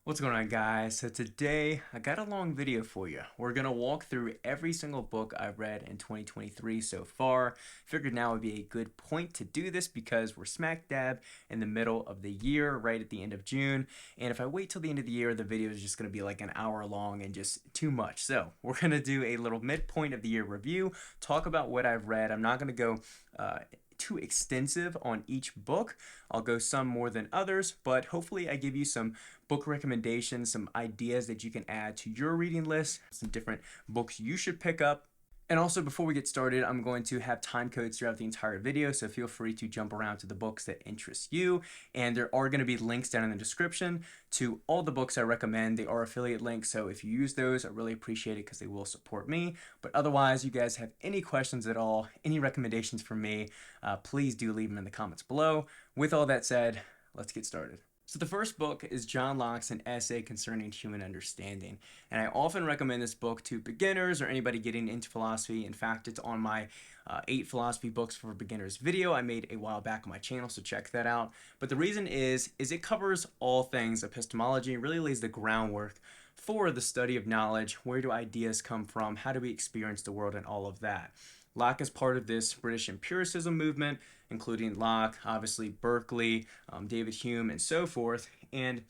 What's going on, guys? So today I got a long video for you. We're gonna walk through every single book I've read in 2023 so far. Figured now would be a good point to do this because we're smack dab in the middle of the year, right at the end of June. And if I wait till the end of the year, the video is just gonna be like an hour long and just too much. So we're gonna do a little midpoint of the year review, talk about what I've read. I'm not gonna go too extensive on each book. I'll go some more than others, but hopefully I give you some book recommendations, some ideas that you can add to your reading list, some different books you should pick up. And also, before we get started, I'm going to have time codes throughout the entire video, so feel free to jump around to the books that interest you. And there are going to be links down in the description to all the books I recommend. They are affiliate links, so if you use those, I really appreciate it because they will support me. But otherwise, you guys have any questions at all, any recommendations from me, please do leave them in the comments below. With all that said, let's get started. So the first book is John Locke's An Essay Concerning Human Understanding. And I often recommend this book to beginners or anybody getting into philosophy. In fact, it's on my 8 philosophy books for beginners video I made a while back on my channel, so check that out. But the reason is it covers all things epistemology and really lays the groundwork for the study of knowledge. Where do ideas come from? How do we experience the world and all of that? Locke is part of this British empiricism movement, including Locke, obviously Berkeley, David Hume, and so forth. And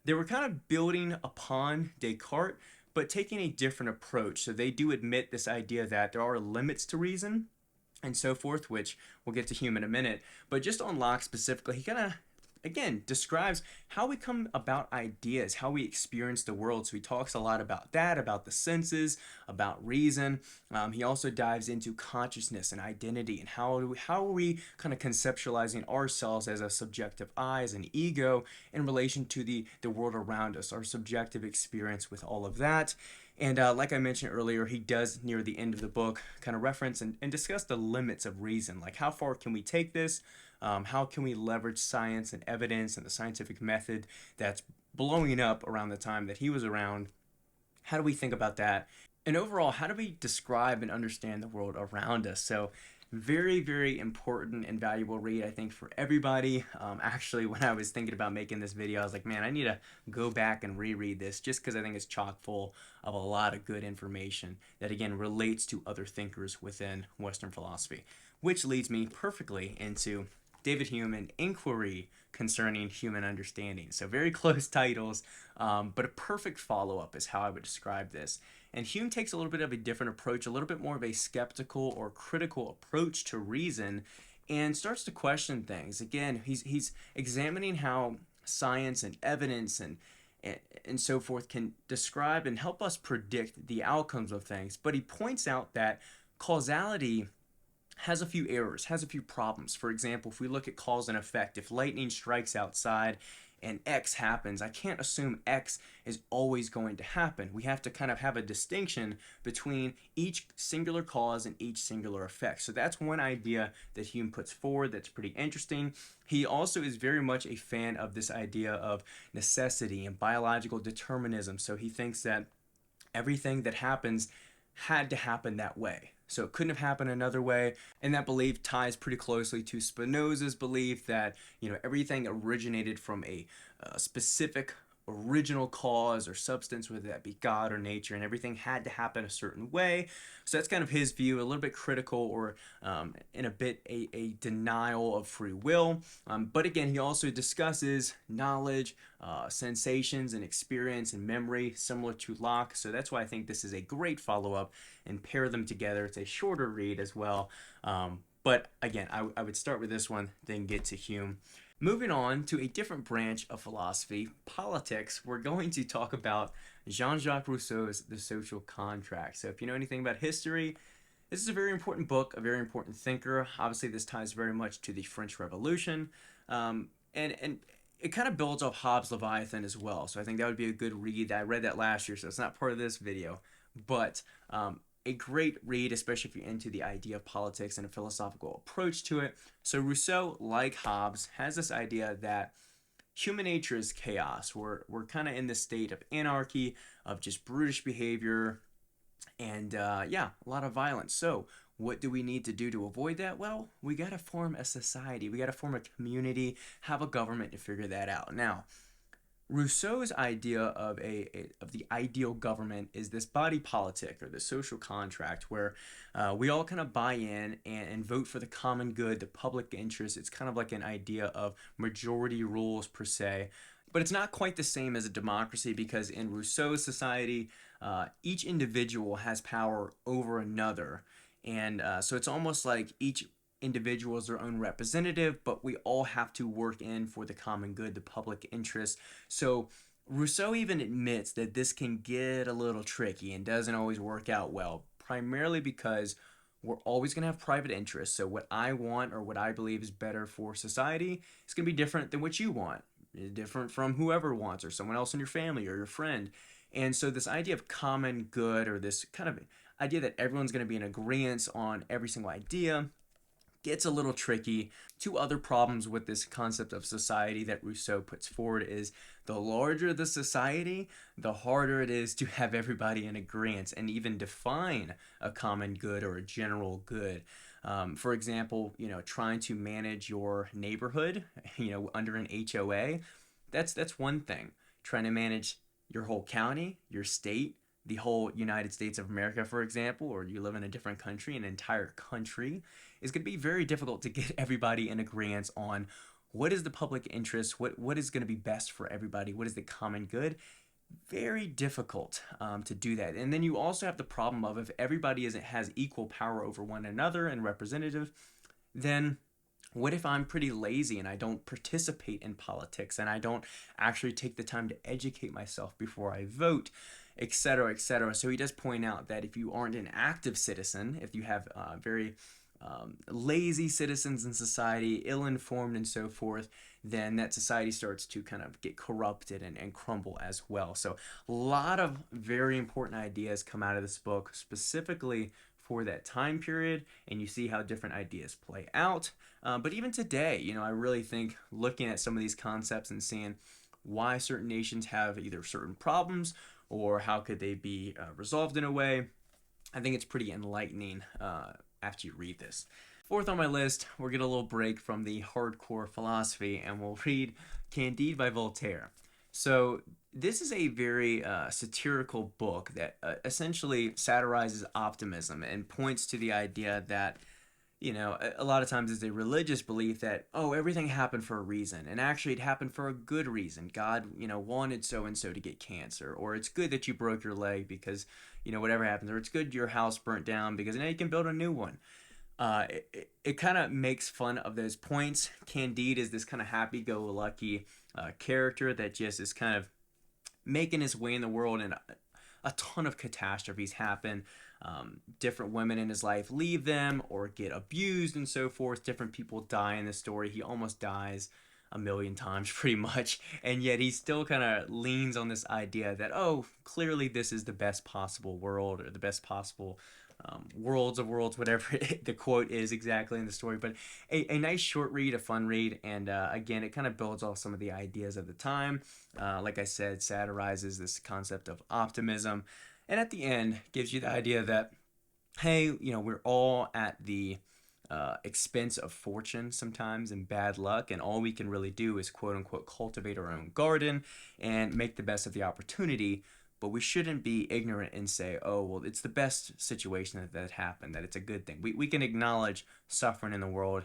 they were kind of building upon Descartes, but taking a different approach. So they do admit this idea that there are limits to reason and so forth, which we'll get to Hume in a minute. But just on Locke specifically, he kind of again describes how we come about ideas, how we experience the world. So he talks a lot about that, about the senses, about reason. He also dives into consciousness and identity and how are we kind of conceptualizing ourselves as a subjective I, as an ego, in relation to the world around us, our subjective experience with all of that. And like I mentioned earlier, he does near the end of the book kind of reference and discuss the limits of reason. Like, how far can we take this? How can we leverage science and evidence and the scientific method that's blowing up around the time that he was around? How do we think about that? And overall, how do we describe and understand the world around us? So very, very important and valuable read, I think, for everybody. Actually, when I was thinking about making this video, I was like, man, I need to go back and reread this just because I think it's chock full of a lot of good information that, again, relates to other thinkers within Western philosophy. Which leads me perfectly into David Hume and Enquiry Concerning Human Understanding. So very close titles, but a perfect follow-up is how I would describe this. And Hume takes a little bit of a different approach, a little bit more of a skeptical or critical approach to reason, and starts to question things. Again, he's examining how science and evidence and so forth can describe and help us predict the outcomes of things. But he points out that causality has a few errors, has a few problems. For example, if we look at cause and effect, if lightning strikes outside and X happens, I can't assume X is always going to happen. We have to kind of have a distinction between each singular cause and each singular effect. So that's one idea that Hume puts forward that's pretty interesting. He also is very much a fan of this idea of necessity and biological determinism. So he thinks that everything that happens had to happen that way. So it couldn't have happened another way. And that belief ties pretty closely to Spinoza's belief that, everything originated from a specific original cause or substance, whether that be God or nature, and everything had to happen a certain way. So that's kind of his view, a little bit critical or in a bit a denial of free will. But again, he also discusses knowledge, sensations and experience and memory, similar to Locke. So that's why I think this is a great follow-up and pair them together. It's a shorter read as well. But again, I would start with this one, then get to Hume. Moving on to a different branch of philosophy, politics, we're going to talk about Jean-Jacques Rousseau's The Social Contract. So if you know anything about history, this is a very important book, a very important thinker. Obviously, this ties very much to the French Revolution. And it kind of builds off Hobbes' Leviathan as well. So I think that would be a good read. I read that last year, so it's not part of this video. But a great read, especially if you're into the idea of politics and a philosophical approach to it. So Rousseau, like Hobbes, has this idea that human nature is chaos. We're kind of in this state of anarchy, of just brutish behavior, and a lot of violence. So what do we need to do to avoid that? Well, we got to form a society. We got to form a community, have a government to figure that out. Now, Rousseau's idea of of the ideal government is this body politic or the social contract where we all kind of buy in and vote for the common good, the public interest. It's kind of like an idea of majority rules per se. But it's not quite the same as a democracy because in Rousseau's society, each individual has power over another. And so it's almost like each individual is their own representative, but we all have to work in for the common good, the public interest. So Rousseau even admits that this can get a little tricky and doesn't always work out well, primarily because we're always going to have private interests. So what I want or what I believe is better for society is going to be different than what you want, different from whoever wants or someone else in your family or your friend. And so this idea of common good or this kind of idea that everyone's going to be in agreement on every single idea gets a little tricky. Two other problems with this concept of society that Rousseau puts forward is the larger the society, the harder it is to have everybody in agreement and even define a common good or a general good. For example, trying to manage your neighborhood, under an HOA, that's one thing. Trying to manage your whole county, your state, the whole United States of America, for example, or you live in a different country, an entire country, is going to be very difficult to get everybody in agreement on what is the public interest, what is going to be best for everybody, what is the common good. Very difficult to do that. And then you also have the problem of if everybody has equal power over one another and representative, then what if I'm pretty lazy and I don't participate in politics and I don't actually take the time to educate myself before I vote, etc., etc. So he does point out that if you aren't an active citizen, if you have very lazy citizens in society, ill-informed and so forth, then that society starts to kind of get corrupted and crumble as well. So a lot of very important ideas come out of this book, specifically for that time period, and you see how different ideas play out. But even today, I really think looking at some of these concepts and seeing why certain nations have either certain problems or how could they be resolved in a way, I think it's pretty enlightening after you read this. Fourth on my list, we'll get a little break from the hardcore philosophy and we'll read Candide by Voltaire. So this is a very satirical book that essentially satirizes optimism and points to the idea that, a lot of times it's a religious belief that, oh, everything happened for a reason. And actually it happened for a good reason. God, wanted so-and-so to get cancer. Or it's good that you broke your leg because, whatever happens. Or it's good your house burnt down because now you can build a new one. It kind of makes fun of those points. Candide is this kind of happy-go-lucky character that just is kind of making his way in the world, and a ton of catastrophes happen. Different women in his life leave them or get abused and so forth. Different people die in the story. He almost dies a million times pretty much, and yet he still kind of leans on this idea that, oh, clearly this is the best possible world or the best possible worlds of worlds, whatever the quote is exactly in the story. But a nice short read, a fun read, and again, it kind of builds off some of the ideas of the time. Like I said, satirizes this concept of optimism, and at the end gives you the idea that, hey, we're all at the expense of fortune sometimes and bad luck, and all we can really do is quote unquote cultivate our own garden and make the best of the opportunity. But we shouldn't be ignorant and say, oh, well, it's the best situation that happened, that it's a good thing. We can acknowledge suffering in the world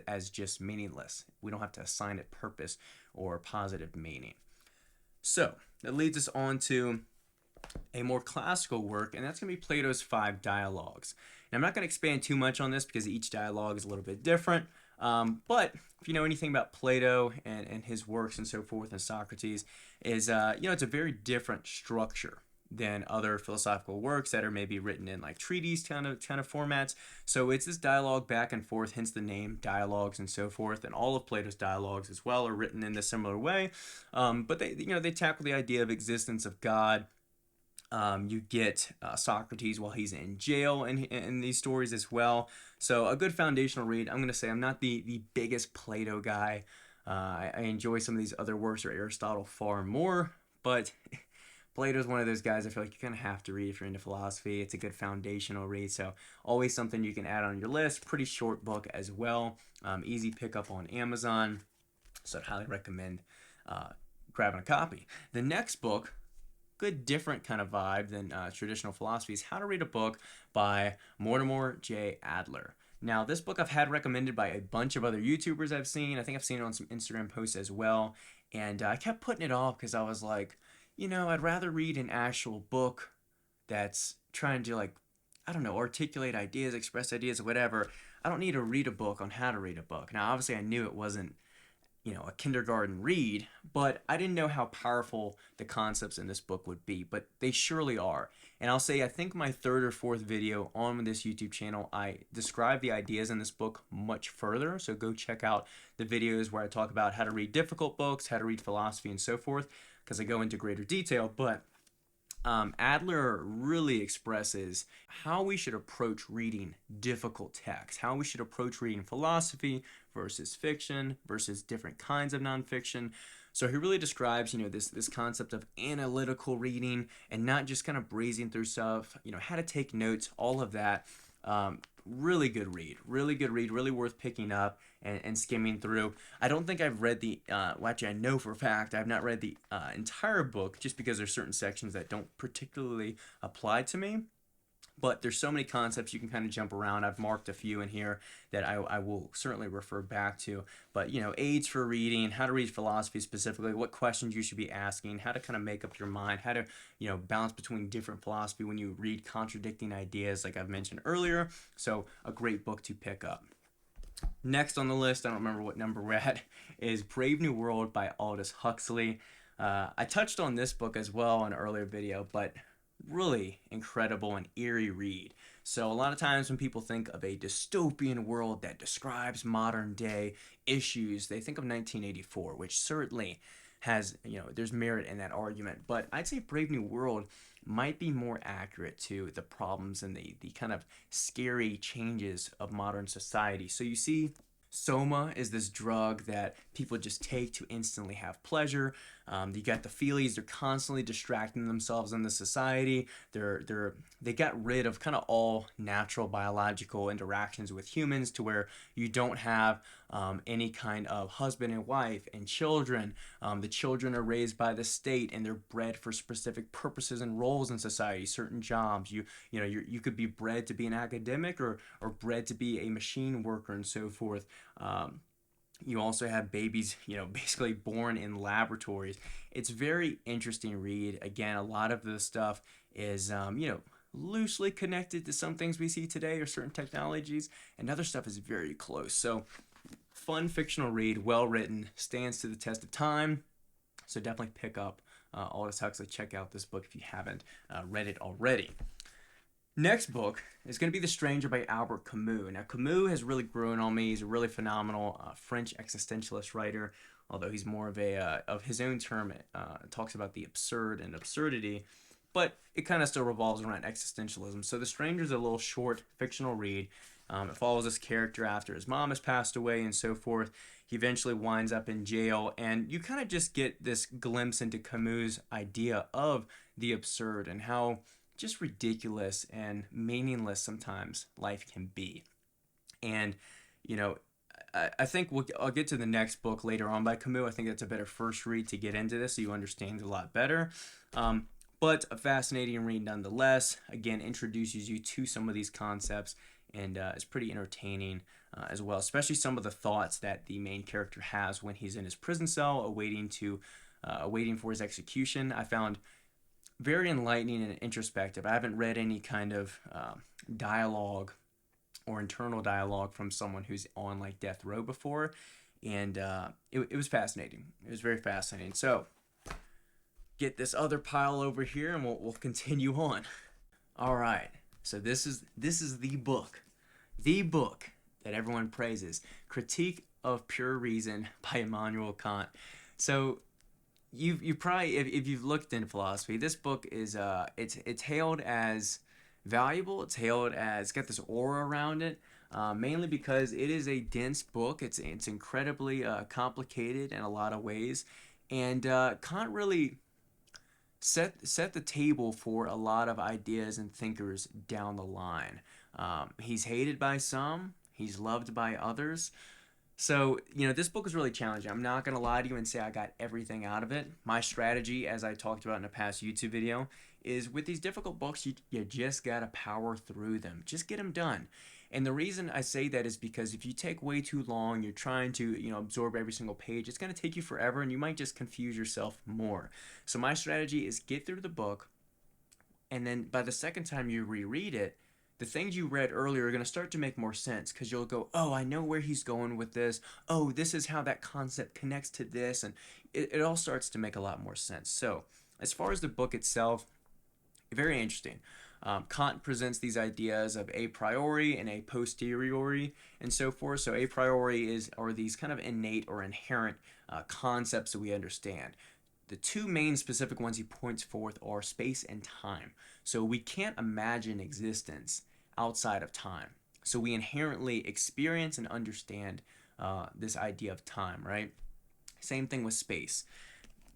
as just meaningless. We don't have to assign it purpose or positive meaning. So that leads us on to a more classical work, and that's going to be Plato's 5 Dialogues. Now, I'm not going to expand too much on this because each dialogue is a little bit different, but if you know anything about Plato and his works and so forth, and Socrates, is it's a very different structure than other philosophical works that are maybe written in like treatise kind of formats. So it's this dialogue back and forth, hence the name dialogues and so forth. And all of Plato's dialogues as well are written in a similar way, but they tackle the idea of existence of God. You get Socrates while he's in jail in these stories as well. So a good foundational read. I'm going to say I'm not the biggest Plato guy. I enjoy some of these other works or Aristotle far more, but Plato's one of those guys I feel like you kind of have to read if you're into philosophy. It's a good foundational read, so always something you can add on your list. Pretty short book as well. Easy pickup on Amazon, so I'd highly recommend grabbing a copy. The next book, good different kind of vibe than traditional philosophy, is How to Read a Book by Mortimer J. Adler. Now, this book I've had recommended by a bunch of other YouTubers I've seen. I think I've seen it on some Instagram posts as well. And I kept putting it off because I was like, I'd rather read an actual book that's trying to, like, I don't know, articulate ideas, express ideas, whatever. I don't need to read a book on how to read a book. Now, obviously, I knew it wasn't a kindergarten read, but I didn't know how powerful the concepts in this book would be, but they surely are. And I'll say, I think my third or fourth video on this YouTube channel, I describe the ideas in this book much further. So go check out the videos where I talk about how to read difficult books, how to read philosophy, and so forth, because I go into greater detail. But Adler really expresses how we should approach reading difficult texts, how we should approach reading philosophy versus fiction versus different kinds of nonfiction. So he really describes, this concept of analytical reading and not just kind of breezing through stuff, how to take notes, all of that. Really good read, really worth picking up and skimming through. I don't think I've read actually I know for a fact I've not read the entire book, just because there's certain sections that don't particularly apply to me. But there's so many concepts you can kind of jump around. I've marked a few in here that I will certainly refer back to. But, aids for reading, how to read philosophy specifically, what questions you should be asking, how to kind of make up your mind, how to, balance between different philosophy when you read contradicting ideas like I've mentioned earlier. So a great book to pick up. Next on the list, I don't remember what number we're at, is Brave New World by Aldous Huxley. I touched on this book as well in an earlier video, but really incredible and eerie read. So a lot of times when people think of a dystopian world that describes modern day issues, they think of 1984, which certainly has, there's merit in that argument. But I'd say Brave New World might be more accurate to the problems and the kind of scary changes of modern society. So you see, Soma is this drug that people just take to instantly have pleasure. You got the feelies; they're constantly distracting themselves in the society. They got rid of kind of all natural biological interactions with humans, to where you don't have any kind of husband and wife and children. The children are raised by the state, and they're bred for specific purposes and roles in society, certain jobs. You could be bred to be an academic or bred to be a machine worker and so forth. You also have babies, basically born in laboratories. It's very interesting read. Again, a lot of the stuff is, loosely connected to some things we see today or certain technologies, and other stuff is very close. So, fun fictional read, well written, stands to the test of time. So definitely pick up Aldous Huxley. Check out this book if you haven't read it already. Next book is going to be The Stranger by Albert Camus. Now, Camus has really grown on me. He's a really phenomenal French existentialist writer, although he's more of his own term. Talks about the absurd and absurdity, but it kind of still revolves around existentialism. So The Stranger is a little short fictional read. It follows this character after his mom has passed away and so forth. He eventually winds up in jail, and you kind of just get this glimpse into Camus' idea of the absurd and how just ridiculous and meaningless sometimes life can be. And, I think I'll get to the next book later on by Camus. I think that's a better first read to get into this so you understand a lot better. But a fascinating read nonetheless. Again, introduces you to some of these concepts, and it's pretty entertaining as well, especially some of the thoughts that the main character has when he's in his prison cell awaiting for his execution. I found very enlightening and introspective. I haven't read any kind of dialogue or internal dialogue from someone who's on like death row before, and it was fascinating. It was very fascinating. So get this other pile over here, and we'll continue on. All right. So this is the book that everyone praises, Critique of Pure Reason by Immanuel Kant. So you probably, if you've looked into philosophy, this book is it's hailed as valuable. It's got this aura around it, mainly because it is a dense book. It's incredibly complicated in a lot of ways, and Kant really set the table for a lot of ideas and thinkers down the line. He's hated by some, he's loved by others. So, this book is really challenging. I'm not going to lie to you and say I got everything out of it. My strategy, as I talked about in a past YouTube video, is with these difficult books, you just got to power through them. Just get them done. And the reason I say that is because if you take way too long, you're trying to, absorb every single page, it's going to take you forever and you might just confuse yourself more. So my strategy is get through the book, and then by the second time you reread it, the things you read earlier are going to start to make more sense because you'll go, oh, I know where he's going with this. Oh, this is how that concept connects to this. And it all starts to make a lot more sense. So, as far as the book itself, very interesting. Kant presents these ideas of a priori and a posteriori and so forth. So, a priori are these kind of innate or inherent concepts that we understand. The two main specific ones he points forth are space and time. So we can't imagine existence outside of time. So we inherently experience and understand this idea of time, right? Same thing with space.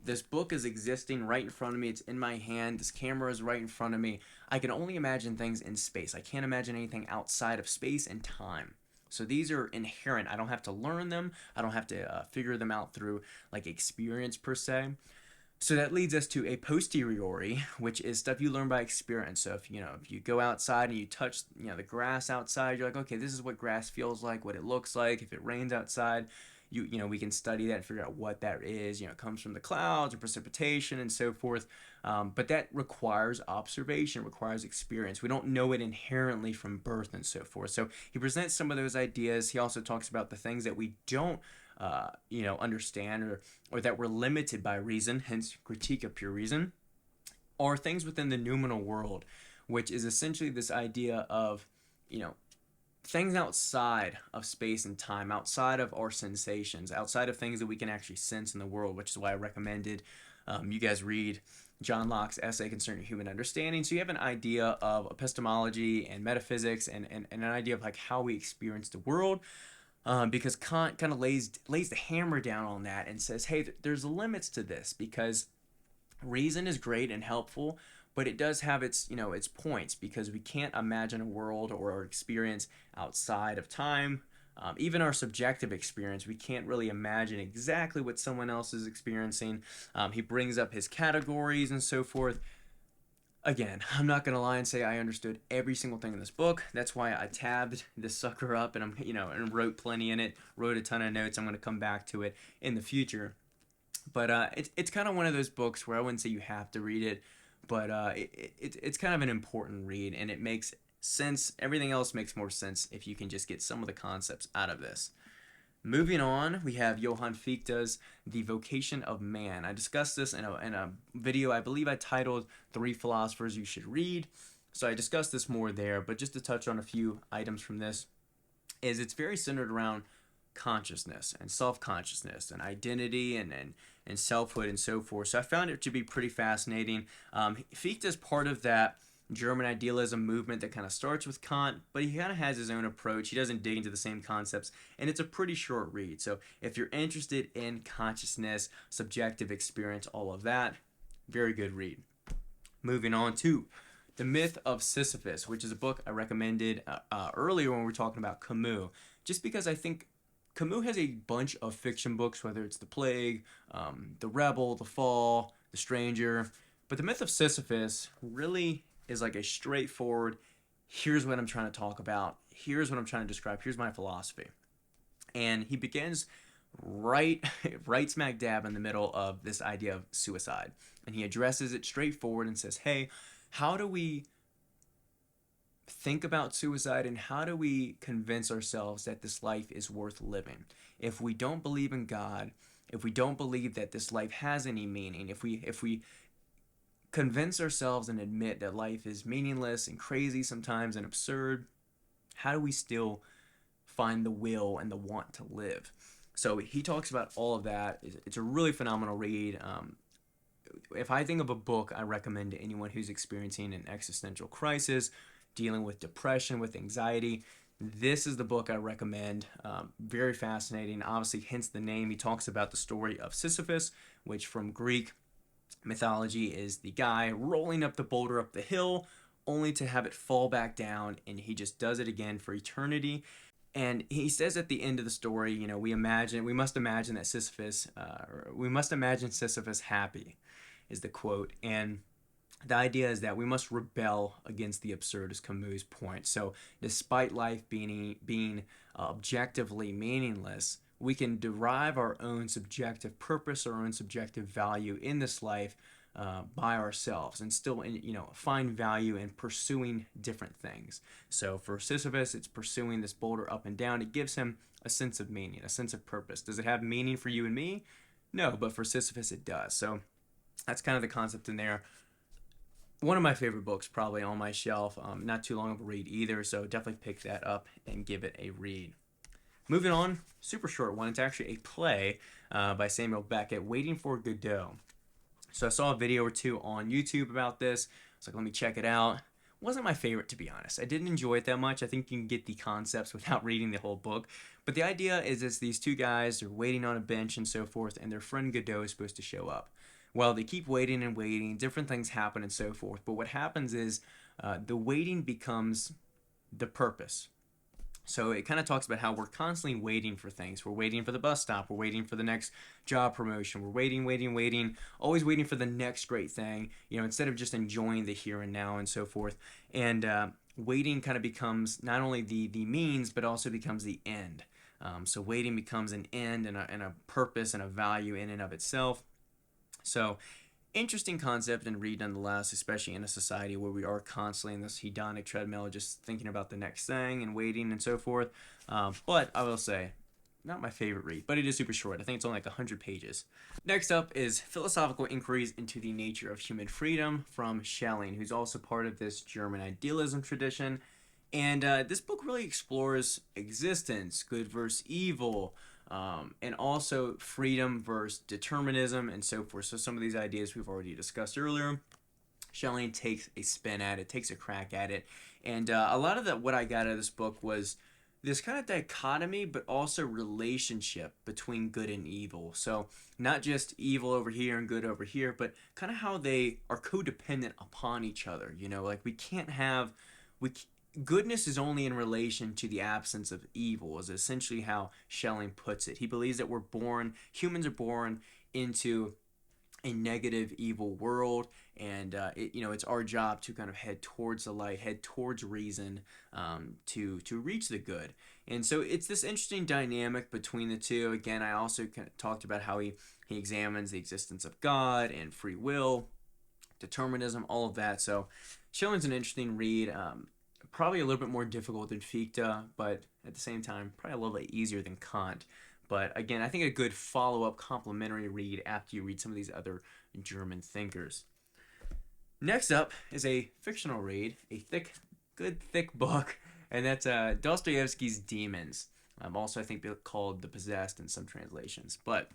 This book is existing right in front of me. It's in my hand. This camera is right in front of me. I can only imagine things in space. I can't imagine anything outside of space and time. So these are inherent. I don't have to learn them. I don't have to figure them out through like experience per se. So that leads us to a posteriori, which is stuff you learn by experience. So if you go outside and you touch the grass outside, you're like, okay, this is what grass feels like, what it looks like. If it rains outside, we can study that and figure out what that is. It comes from the clouds or precipitation and so forth. But that requires observation, requires experience. We don't know it inherently from birth and so forth. So he presents some of those ideas. He also talks about the things that we don't understand or that we're limited by reason, hence critique of pure reason, or things within the noumenal world, which is essentially this idea of, things outside of space and time, outside of our sensations, outside of things that we can actually sense in the world, which is why I recommended you guys read John Locke's essay concerning human understanding. So you have an idea of epistemology and metaphysics and an idea of like how we experience the world. Because Kant kind of lays the hammer down on that and says, hey, there's limits to this because reason is great and helpful, but it does have its points because we can't imagine a world or experience outside of time. Even our subjective experience, we can't really imagine exactly what someone else is experiencing. He brings up his categories and so forth. Again, I'm not gonna lie and say I understood every single thing in this book. That's why I tabbed this sucker up and and wrote plenty in it, wrote a ton of notes. I'm gonna come back to it in the future. But it's kind of one of those books where I wouldn't say you have to read it, but it's kind of an important read and it makes sense. Everything else makes more sense if you can just get some of the concepts out of this. Moving on, we have Johann Fichte's The Vocation of Man. I discussed this in a video I believe I titled 3 Philosophers You Should Read. So I discussed this more there, but just to touch on a few items from this, is it's very centered around consciousness and self-consciousness and identity and selfhood and so forth. So I found it to be pretty fascinating. Fichte is part of that German idealism movement that kind of starts with Kant, but he kind of has his own approach. He doesn't dig into the same concepts, and it's a pretty short read. So if you're interested in consciousness, subjective experience, all of that, very good read. Moving on to The Myth of Sisyphus, which is a book I recommended earlier when we were talking about Camus, just because I think Camus has a bunch of fiction books, whether it's The Plague, The Rebel, The Fall, The Stranger, but The Myth of Sisyphus really is like a straightforward, here's what I'm trying to talk about, here's what I'm trying to describe, here's my philosophy. And he begins right smack dab in the middle of this idea of suicide. And he addresses it straightforward and says, hey, how do we think about suicide and how do we convince ourselves that this life is worth living? If we don't believe in God, if we don't believe that this life has any meaning, if we convince ourselves and admit that life is meaningless and crazy sometimes and absurd, how do we still find the will and the want to live? So he talks about all of that. It's a really phenomenal read. If I think of a book I recommend to anyone who's experiencing an existential crisis, dealing with depression, with anxiety, this is the book I recommend. Very fascinating. Obviously, hence the name. He talks about the story of Sisyphus, which from Greek mythology is the guy rolling up the boulder up the hill only to have it fall back down, and he just does it again for eternity. And he says at the end of the story, we must imagine that Sisyphus, we must imagine Sisyphus happy, is the quote. And the idea is that we must rebel against the absurd, is Camus' point. So, despite life being objectively meaningless, we can derive our own subjective purpose, our own subjective value in this life by ourselves, and still, find value in pursuing different things. So, for Sisyphus, it's pursuing this boulder up and down. It gives him a sense of meaning, a sense of purpose. Does it have meaning for you and me? No, but for Sisyphus, it does. So, that's kind of the concept in there. One of my favorite books, probably on my shelf. Not too long of a read either, so definitely pick that up and give it a read. Moving on, super short one. It's actually a play by Samuel Beckett, Waiting for Godot. So I saw a video or two on YouTube about this. I was like, let me check it out. Wasn't my favorite, to be honest. I didn't enjoy it that much. I think you can get the concepts without reading the whole book. But the idea is it's these two guys are waiting on a bench and so forth, and their friend Godot is supposed to show up. Well, they keep waiting and waiting, different things happen and so forth. But what happens is the waiting becomes the purpose. So it kind of talks about how we're constantly waiting for things. We're waiting for the bus stop. We're waiting for the next job promotion. We're waiting, always waiting for the next great thing, instead of just enjoying the here and now and so forth. And waiting kind of becomes not only the means, but also becomes the end. So waiting becomes an end and a purpose and a value in and of itself. So, interesting concept and read nonetheless, especially in a society where we are constantly in this hedonic treadmill, just thinking about the next thing and waiting and so forth. But I will say, not my favorite read, but it is super short. I think it's only like 100 pages. Next up is Philosophical Inquiries into the Nature of Human Freedom from Schelling, who's also part of this German idealism tradition. And this book really explores existence, good versus evil, and also freedom versus determinism and so forth. So some of these ideas we've already discussed earlier. Schelling takes a spin at it, takes a crack at it. And a lot of what I got out of this book was this kind of dichotomy, but also relationship between good and evil. So not just evil over here and good over here, but kind of how they are codependent upon each other. Like goodness is only in relation to the absence of evil, is essentially how Schelling puts it. He believes that humans are born into a negative, evil world, and it's our job to kind of head towards the light, head towards reason, to reach the good. And so it's this interesting dynamic between the two. Again, I also kind of talked about how he examines the existence of God and free will, determinism, all of that. So Schelling's an interesting read. Probably a little bit more difficult than Fichte, but at the same time, probably a little bit easier than Kant. But again, I think a good follow-up complementary read after you read some of these other German thinkers. Next up is a fictional read, a good thick book, and that's Dostoevsky's Demons. Also, I think called The Possessed in some translations. But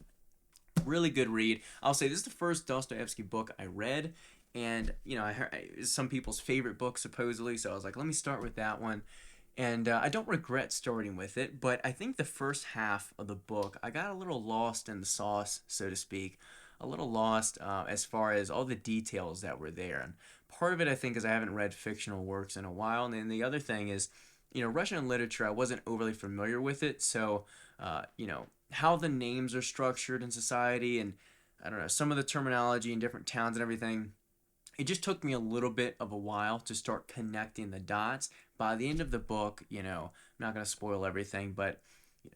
really good read. I'll say this is the first Dostoevsky book I read. And, I heard it's some people's favorite book, supposedly, so I was like, let me start with that one. And I don't regret starting with it, but I think the first half of the book, I got a little lost in the sauce, so to speak. A little lost as far as all the details that were there. And part of it, I think, is I haven't read fictional works in a while. And then the other thing is, Russian literature, I wasn't overly familiar with it. So, how the names are structured in society and, I don't know, some of the terminology in different towns and everything, it just took me a little bit of a while to start connecting the dots. By the end of the book, I'm not going to spoil everything, but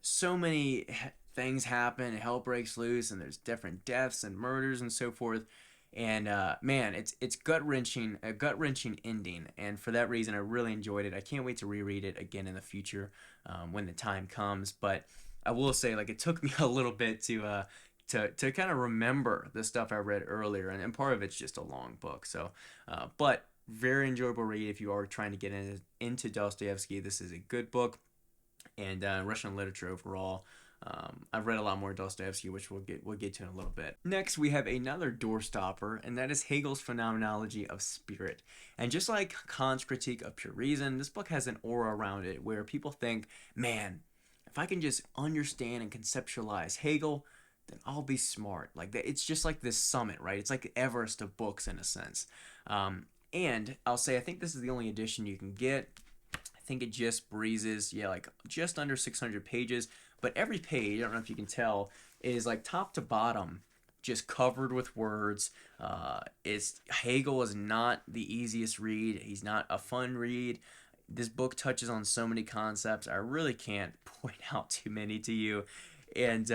so many things happen, hell breaks loose, and there's different deaths and murders and so forth. And man, it's gut-wrenching, a gut-wrenching ending. And for that reason, I really enjoyed it. I can't wait to reread it again in the future when the time comes. But I will say, it took me a little bit to kind of remember the stuff I read earlier, and part of it's just a long book. So, but very enjoyable read if you are trying to get into Dostoevsky. This is a good book, and Russian literature overall. I've read a lot more Dostoevsky, which we'll get to in a little bit. Next, we have another doorstopper, and that is Hegel's Phenomenology of Spirit. And just like Kant's critique of pure reason, this book has an aura around it where people think, man, if I can just understand and conceptualize Hegel, then I'll be smart. It's just like this summit, right? It's like the Everest of books in a sense. And I'll say I think this is the only edition you can get. I think it just breezes, yeah, like just under 600 pages. But every page, I don't know if you can tell, is like top to bottom just covered with words. Hegel is not the easiest read. He's not a fun read. This book touches on so many concepts. I really can't point out too many to you. And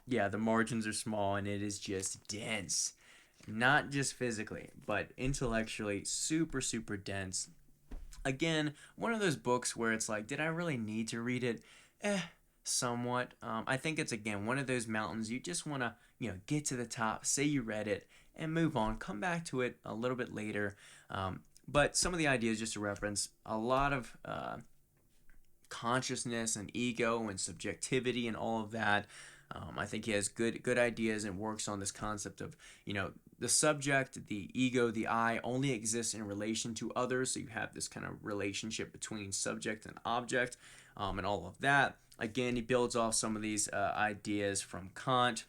yeah, the margins are small and it is just dense. Not just physically, but intellectually super, super dense. Again, one of those books where it's like, did I really need to read it? Somewhat. I think it's, again, one of those mountains you just want to, get to the top, say you read it, and move on. Come back to it a little bit later. But some of the ideas, just to reference, a lot of consciousness and ego and subjectivity and all of that. I think he has good ideas and works on this concept of, the subject, the ego, the I only exists in relation to others. So you have this kind of relationship between subject and object, and all of that. Again, he builds off some of these ideas from Kant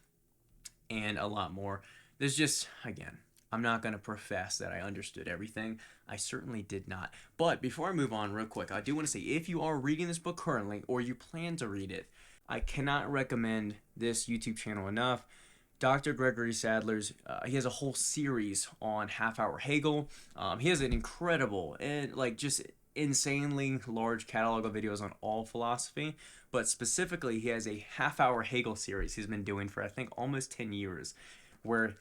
and a lot more. There's just, again, I'm not going to profess that I understood everything. I certainly did not. But before I move on real quick, I do want to say, if you are reading this book currently or you plan to read it, I cannot recommend this YouTube channel enough. Dr. Gregory Sadler's, he has a whole series on half-hour Hegel. He has an incredible and just insanely large catalog of videos on all philosophy, but specifically he has a half-hour Hegel series he's been doing for, I think, almost 10 years, where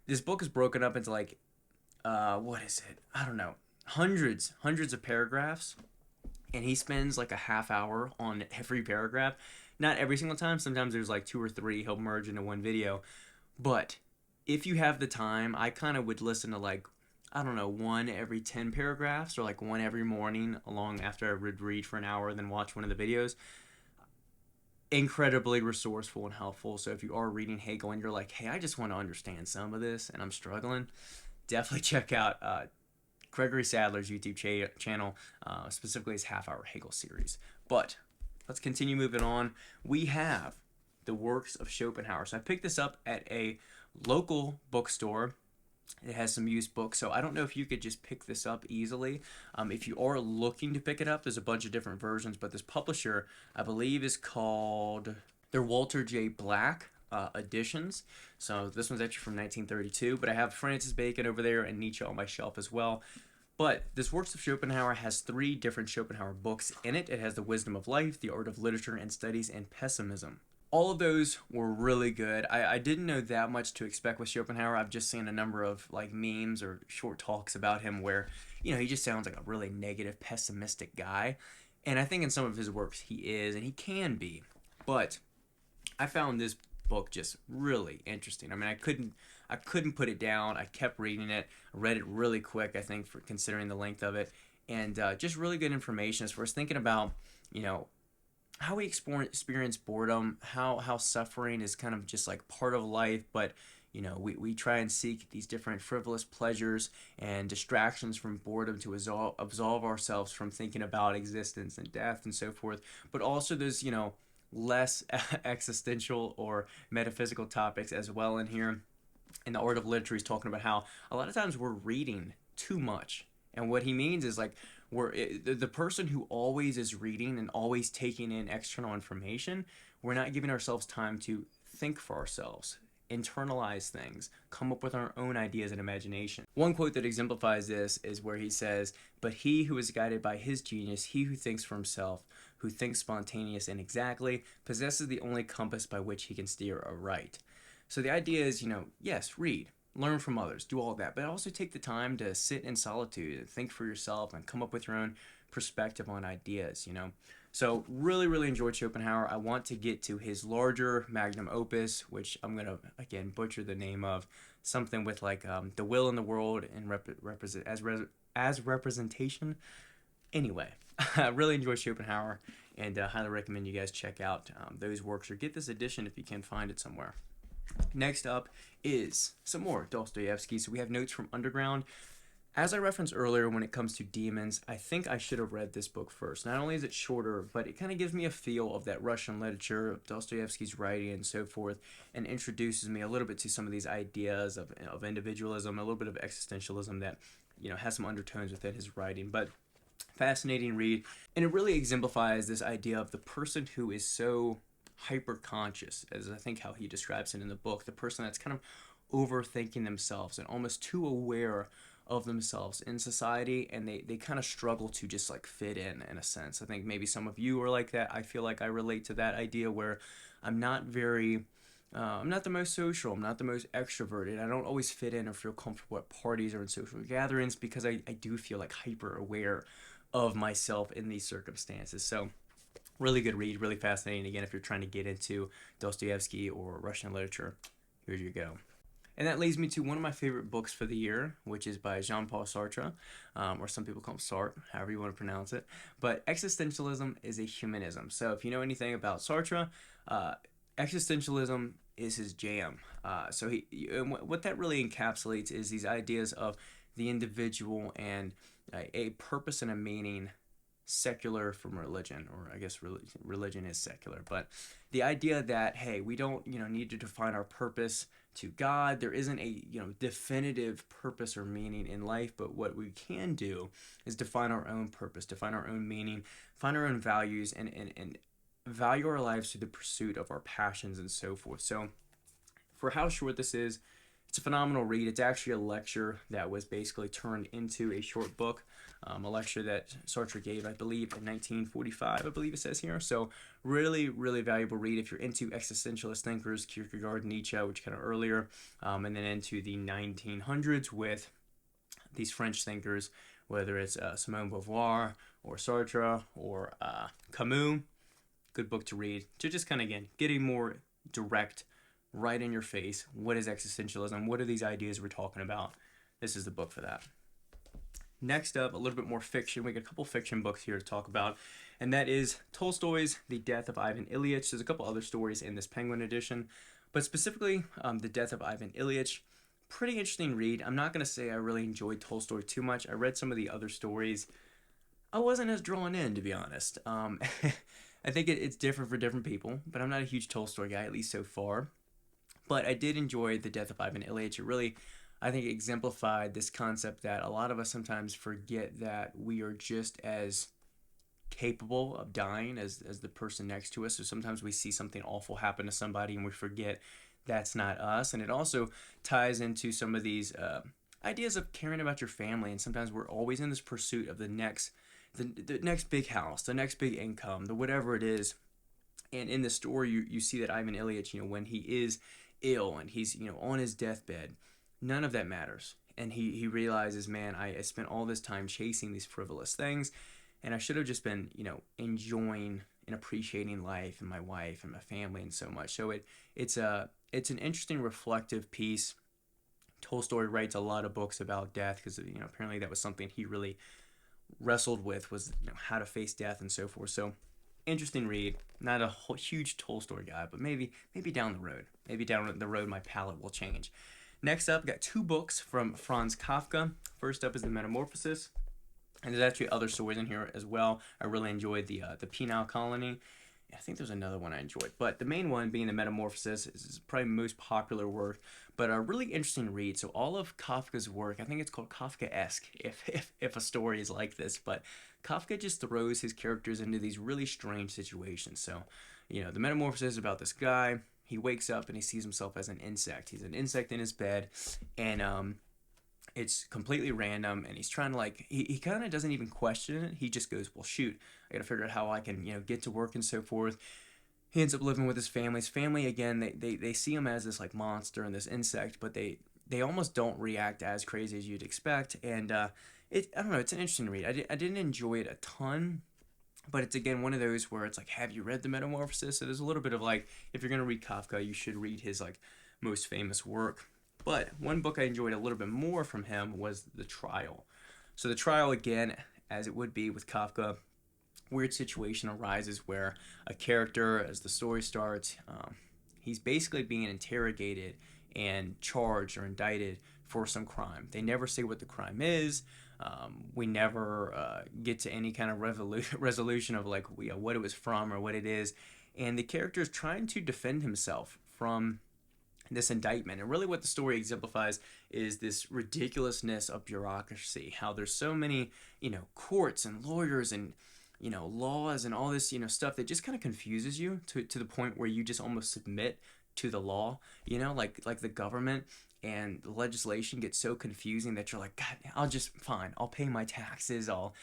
this book is broken up into what is it? I don't know, hundreds of paragraphs, and he spends like a half hour on every paragraph. Not every single time. Sometimes there's like 2 or 3 he'll merge into one video. But if you have the time, I kind of would listen to one every 10 paragraphs, or one every morning along after I would read for an hour, then watch one of the videos. Incredibly resourceful and helpful. So if you are reading Hegel and you're like, hey, I just want to understand some of this and I'm struggling, definitely check out Gregory Sadler's YouTube channel, specifically his half-hour Hegel series. But let's continue moving on. We have the works of Schopenhauer. So I picked this up at a local bookstore. It has some used books, so I don't know if you could just pick this up easily. If you are looking to pick it up, there's a bunch of different versions, but this publisher, I believe, is called, they're Walter J. Black editions. So this one's actually from 1932, but I have Francis Bacon over there and Nietzsche on my shelf as well. But this Works of Schopenhauer has 3 different Schopenhauer books in it. It has The Wisdom of Life, The Art of Literature and Studies, and Pessimism. All of those were really good. I didn't know that much to expect with Schopenhauer. I've just seen a number of memes or short talks about him where, he just sounds like a really negative, pessimistic guy. And I think in some of his works he is, and he can be. But I found this book just really interesting. I mean, I couldn't put it down. I kept reading it. I read it really quick, I think, for considering the length of it. And just really good information as far as thinking about, how we experience boredom, how suffering is kind of just part of life, but we try and seek these different frivolous pleasures and distractions from boredom to absolve ourselves from thinking about existence and death and so forth. But also those less existential or metaphysical topics as well in here. In The Art of Literature, he's talking about how a lot of times we're reading too much. And what he means is the person who always is reading and always taking in external information, we're not giving ourselves time to think for ourselves, internalize things, come up with our own ideas and imagination. One quote that exemplifies this is where he says, "But he who is guided by his genius, he who thinks for himself, who thinks spontaneous and exactly, possesses the only compass by which he can steer aright." So the idea is, yes, read, learn from others, do all that, but also take the time to sit in solitude and think for yourself and come up with your own perspective on ideas, So really, really enjoyed Schopenhauer. I want to get to his larger magnum opus, which I'm going to, again, butcher the name of, something with The Will in the World and as representation. Anyway, I really enjoyed Schopenhauer and highly recommend you guys check out those works or get this edition if you can find it somewhere. Next up is some more Dostoevsky. So we have Notes from Underground. As I referenced earlier, when it comes to demons, I think I should have read this book first. Not only is it shorter, but it kind of gives me a feel of that Russian literature, of Dostoevsky's writing and so forth, and introduces me a little bit to some of these ideas of individualism, a little bit of existentialism that has some undertones within his writing. But Fascinating read, and it really exemplifies this idea of the person who is so hyper conscious, as I think how he describes it in the book, the person that's kind of overthinking themselves and almost too aware of themselves in society, and they kind of struggle to just like fit in a sense. I think maybe some of you are like that. I feel like I relate to that idea where I'm not very I'm not the most social. I'm not the most extroverted. I don't always fit in or feel comfortable at parties or in social gatherings because I do feel like hyper aware of myself in these circumstances. So, really good read, really fascinating. Again, if you're trying to get into Dostoevsky or Russian literature, here you go. And that leads me to one of my favorite books for the year, which is by Jean-Paul Sartre, or some people call him Sartre, however you want to pronounce it. But Existentialism is a Humanism. So if you know anything about Sartre, existentialism is his jam. What that really encapsulates is these ideas of the individual and a purpose and a meaning secular from religion, or I guess religion is secular, but the idea that, hey, we don't need to define our purpose to God. There isn't a definitive purpose or meaning in life, but what we can do is define our own purpose, define our own meaning, find our own values, and value our lives through the pursuit of our passions and so forth. So for how short this is, it's a phenomenal read. It's actually a lecture that was basically turned into a short book, a lecture that Sartre gave, I believe, in 1945, I believe it says here. So really, really valuable read if you're into existentialist thinkers, Kierkegaard, Nietzsche, which kind of earlier, and then into the 1900s with these French thinkers, whether it's Simone Beauvoir or Sartre or Camus. Good book to read to just kind of, again, getting more direct, right in your face. What is existentialism? What are these ideas we're talking about? This is the book for that. Next up, a little bit more fiction. We got a couple fiction books here to talk about, and that is Tolstoy's The Death of Ivan Ilyich. There's a couple other stories in this Penguin edition, but specifically The Death of Ivan Ilyich. Pretty interesting read. I'm not going to say I really enjoyed Tolstoy too much. I read some of the other stories. I wasn't as drawn in, to be honest. I think it's different for different people, but I'm not a huge Tolstoy guy, at least so far. But I did enjoy The Death of Ivan Ilyich. It really, I think, exemplified this concept that a lot of us sometimes forget that we are just as capable of dying as the person next to us. So sometimes we see something awful happen to somebody and we forget that's not us. And it also ties into some of these ideas of caring about your family. And sometimes we're always in this pursuit of the next big house, the next big income, the whatever it is. And in the story, you see that Ivan Ilyich, when he is ill and he's on his deathbed, none of that matters, and he realizes, man, I spent all this time chasing these frivolous things, and I should have just been enjoying and appreciating life and my wife and my family and so much. So it's an interesting reflective piece. Tolstoy writes a lot of books about death because apparently that was something he really wrestled with, was how to face death and so forth. So interesting read. Not a huge Tolstoy guy, but maybe down the road. Maybe down the road my palate will change. Next up, got two books from Franz Kafka. First up is The Metamorphosis, and there's actually other stories in here as well. I really enjoyed the Penal Colony. I think there's another one I enjoyed, but the main one being The Metamorphosis is probably the most popular work, but a really interesting read. So all of Kafka's work, I think it's called Kafkaesque, if a story is like this, but Kafka just throws his characters into these really strange situations. So, The Metamorphosis is about this guy. He wakes up and he sees himself as an insect. He's an insect in his bed, and it's completely random, and he's trying to he kind of doesn't even question it. He just goes, well, shoot, I gotta figure out how I can get to work and so forth. He ends up living with his family. His family, again, they see him as this monster and this insect, but they almost don't react as crazy as you'd expect. And I don't know, it's an interesting read. I didn't enjoy it a ton, but it's, again, one of those where it's have you read The Metamorphosis? So there's a little bit of if you're gonna read Kafka, you should read his most famous work. But one book I enjoyed a little bit more from him was The Trial. So The Trial, again, as it would be with Kafka, weird situation arises where a character, as the story starts, he's basically being interrogated and charged or indicted for some crime. They never say what the crime is. We never get to any kind of resolution of what it was from or what it is. And the character is trying to defend himself from this indictment. And really what the story exemplifies is this ridiculousness of bureaucracy, how there's so many, courts and lawyers and, laws and all this, stuff that just kind of confuses you to the point where you just almost submit to the law, like the government and the legislation gets so confusing that you're like, God, I'll pay my taxes, I'll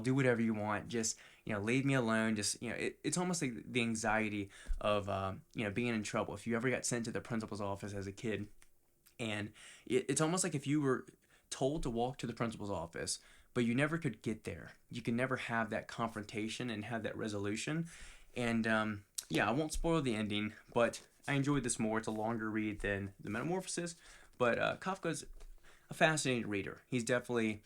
do whatever you want, just leave me alone. Just it's almost like the anxiety of being in trouble. If you ever got sent to the principal's office as a kid, and it's almost like if you were told to walk to the principal's office, but you never could get there, you can never have that confrontation and have that resolution. And I won't spoil the ending, but I enjoyed this more. It's a longer read than the Metamorphosis, but Kafka's a fascinating reader. He's definitely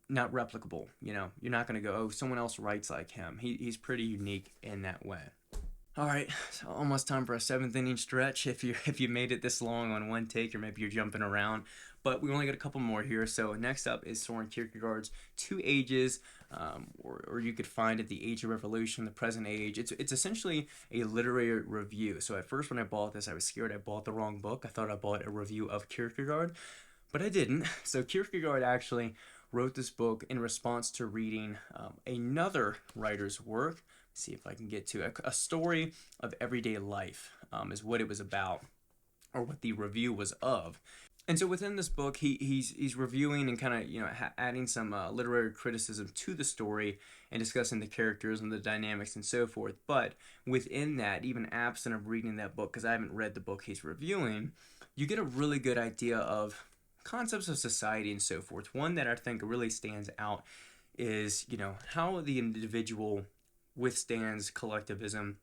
not replicable. You're not going to go, oh, someone else writes like him. He's pretty unique in that way. All right, so almost time for a seventh inning stretch. If you made it this long on one take, or maybe you're jumping around, but we only got a couple more here. So next up is Soren Kierkegaard's Two Ages, or you could find it The Age of Revolution, The Present Age. It's essentially a literary review. So at first when I bought this, I was scared I bought the wrong book. I thought I bought a review of Kierkegaard, but I didn't. So Kierkegaard actually wrote this book in response to reading another writer's work. See if I can get to a story of everyday life is what it was about, or what the review was of. And so within this book, he's reviewing and kind of adding some literary criticism to the story and discussing the characters and the dynamics and so forth. But within that, even absent of reading that book, because I haven't read the book he's reviewing, you get a really good idea of concepts of society and so forth. One that I think really stands out is how the individual withstands collectivism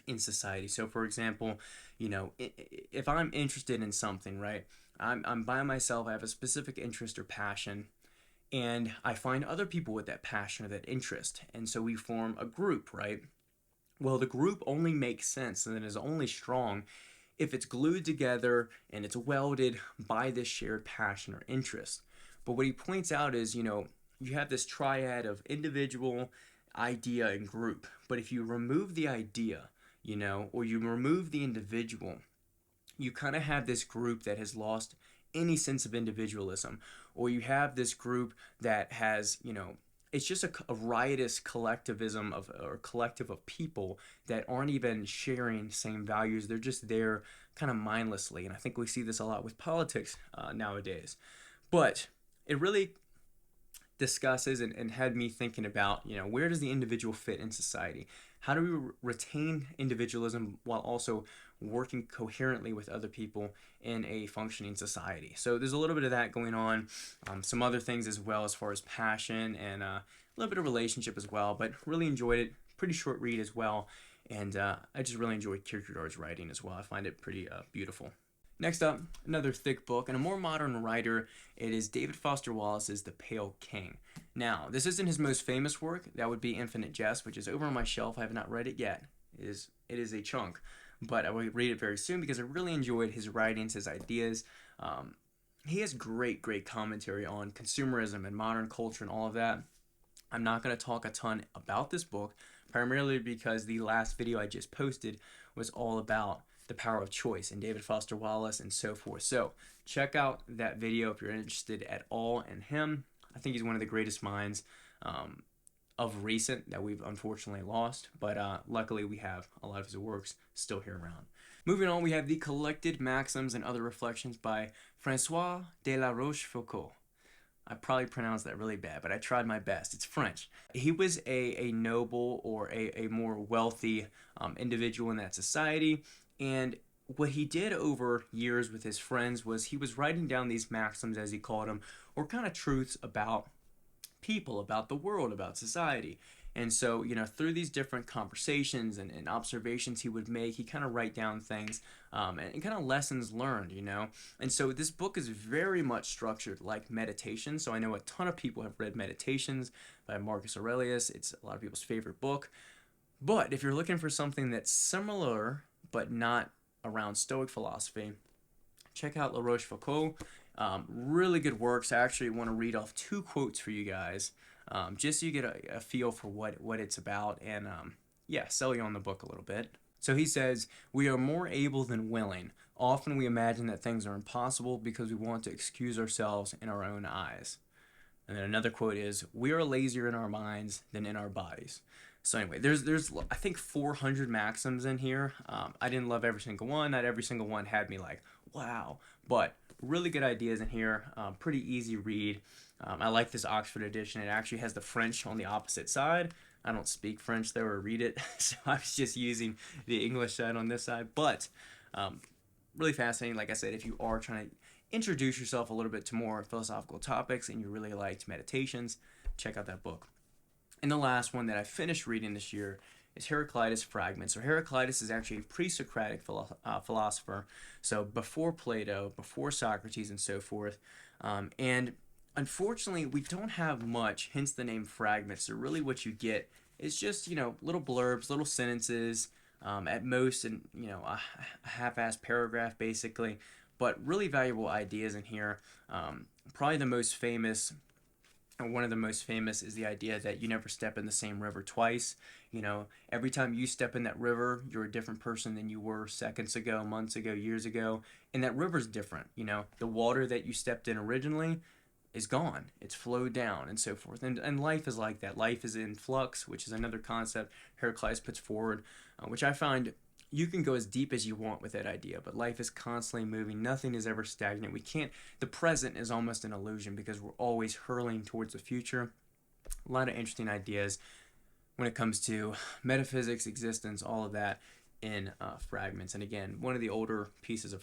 in society. So for example, if I'm interested in something, right, I'm by myself, I have a specific interest or passion, and I find other people with that passion or that interest, and so we form a group, right? Well, the group only makes sense and it is only strong if it's glued together and it's welded by this shared passion or interest. But what he points out is, you have this triad of individual, idea, and group. But if you remove the idea, or you remove the individual, you kind of have this group that has lost any sense of individualism, or you have this group that has, it's just a riotous collectivism or collective of people that aren't even sharing the same values. They're just there kind of mindlessly. And I think we see this a lot with politics nowadays. But it really discusses and had me thinking about, where does the individual fit in society? How do we retain individualism while also working coherently with other people in a functioning society? So there's a little bit of that going on, some other things as well as far as passion and a little bit of relationship as well, but really enjoyed it. Pretty short read as well, and I just really enjoyed Kierkegaard's writing as well. I find it pretty beautiful. Next up, another thick book, and a more modern writer. It is David Foster Wallace's The Pale King. Now, this isn't his most famous work. That would be Infinite Jest, which is over on my shelf. I have not read it yet. It is a chunk, but I will read it very soon because I really enjoyed his writings, his ideas. He has great commentary on consumerism and modern culture and all of that. I'm not going to talk a ton about this book, primarily because the last video I just posted was all about the power of choice and David Foster Wallace and so forth. So check out that video if you're interested at all in him. I think he's one of the greatest minds of recent that we've unfortunately lost, but luckily we have a lot of his works still here around. Moving on, we have The Collected Maxims and Other Reflections by François de la Rochefoucauld. I probably pronounced that really bad, but I tried my best. It's French. He was a noble or a more wealthy individual in that society. And what he did over years with his friends was he was writing down these maxims, as he called them, or kind of truths about people, about the world, about society. And so, through these different conversations and observations he would make, he kind of write down things and kind of lessons learned, And so this book is very much structured like meditation. So I know a ton of people have read Meditations by Marcus Aurelius. It's a lot of people's favorite book. But if you're looking for something that's similar but not around Stoic philosophy, check out La Rochefoucauld. Really good works. I actually want to read off two quotes for you guys, just so you get a feel for what it's about, and sell you on the book a little bit. So he says, "We are more able than willing, Often we imagine that things are impossible because we want to excuse ourselves in our own eyes. And then another quote is, "We are lazier in our minds than in our bodies." So anyway, there's I think 400 maxims in here. I didn't love every single one. Not every single one had me like, wow. But really good ideas in here. Pretty easy read. I like this Oxford edition. It actually has the French on the opposite side. I don't speak French though or read it, so I was just using the English side on this side. But really fascinating. Like I said, if you are trying to introduce yourself a little bit to more philosophical topics and you really liked Meditations, check out that book. And the last one that I finished reading this year is Heraclitus' Fragments. So Heraclitus is actually a pre-Socratic philosopher, so before Plato, before Socrates, and so forth. And unfortunately, we don't have much, hence the name Fragments. So really what you get is just, little blurbs, little sentences, at most, and a half-assed paragraph, basically. But really valuable ideas in here. Probably the most famous, or one of the most famous, is the idea that you never step in the same river twice. Every time you step in that river, you're a different person than you were seconds ago, months ago, years ago. And that river's different. The water that you stepped in originally is gone. It's flowed down and so forth. And life is like that. Life is in flux, which is another concept Heraclitus puts forward, which I find you can go as deep as you want with that idea, but life is constantly moving. Nothing is ever stagnant. The present is almost an illusion because we're always hurling towards the future. A lot of interesting ideas when it comes to metaphysics, existence, all of that in Fragments. And again, one of the older pieces of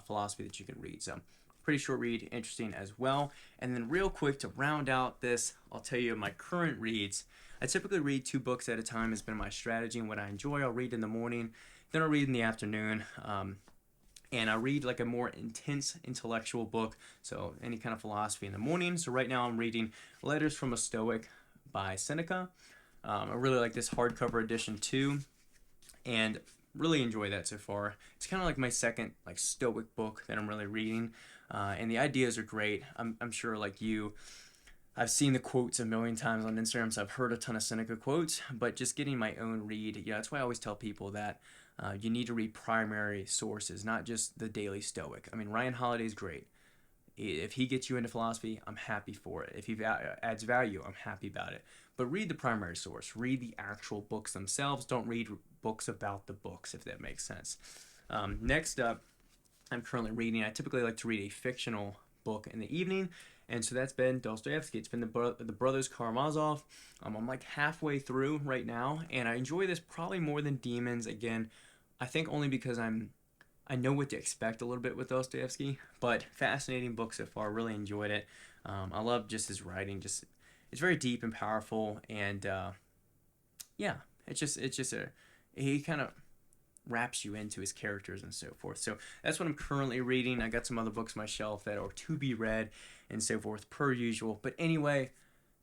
philosophy that you can read. So pretty short read, interesting as well. And then real quick to round out this, I'll tell you my current reads. I typically read 2 books at a time. Has been my strategy, and what I enjoy, I'll read in the morning, then I'll read in the afternoon, and I read like a more intense intellectual book, so any kind of philosophy in the morning. So right now I'm reading Letters from a Stoic by Seneca. I really like this hardcover edition too, and really enjoy that so far. It's kind of like my second Stoic book that I'm really reading, and the ideas are great. I'm sure like you, I've seen the quotes a million times on Instagram, so I've heard a ton of Seneca quotes, but just getting my own read, that's why I always tell people that you need to read primary sources, not just the Daily Stoic. I mean, Ryan Holiday's great. If he gets you into philosophy, I'm happy for it. If he adds value, I'm happy about it. But read the primary source. Read the actual books themselves. Don't read books about the books, if that makes sense. Next up, I'm currently reading, I typically like to read a fictional book in the evening, and so that's been Dostoevsky. It's been the Brothers Karamazov. I'm like halfway through right now, and I enjoy this probably more than Demons. Again, I think only because I know what to expect a little bit with Dostoevsky, but fascinating book so far. Really enjoyed it. I love just his writing. It's very deep and powerful, and he kind of wraps you into his characters and so forth. So that's what I'm currently reading. I got some other books on my shelf that are to be read and so forth, per usual. But anyway,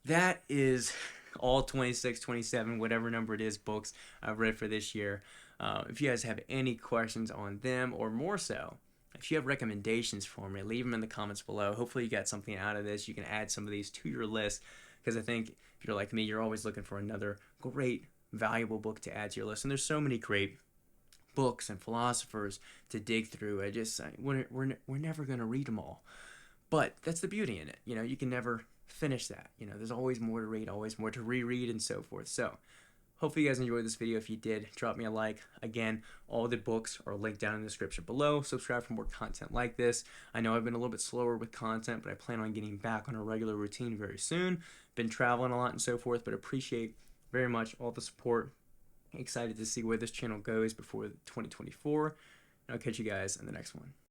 that is all 26, 27, whatever number it is, books I've read for this year. If you guys have any questions on them, or more so, if you have recommendations for me, leave them in the comments below. Hopefully you got something out of this. You can add some of these to your list, because I think if you're like me, you're always looking for another great, valuable book to add to your list. And there's so many great books and philosophers to dig through. We're never going to read them all, but that's the beauty in it. You can never finish that. There's always more to read, always more to reread, and so forth. So hopefully you guys enjoyed this video. If you did, drop me a like. Again, all the books are linked down in the description below. Subscribe for more content like this. I know I've been a little bit slower with content, but I plan on getting back on a regular routine very soon. Been traveling a lot and so forth, but appreciate very much all the support. Excited to see where this channel goes before 2024. And I'll catch you guys in the next one.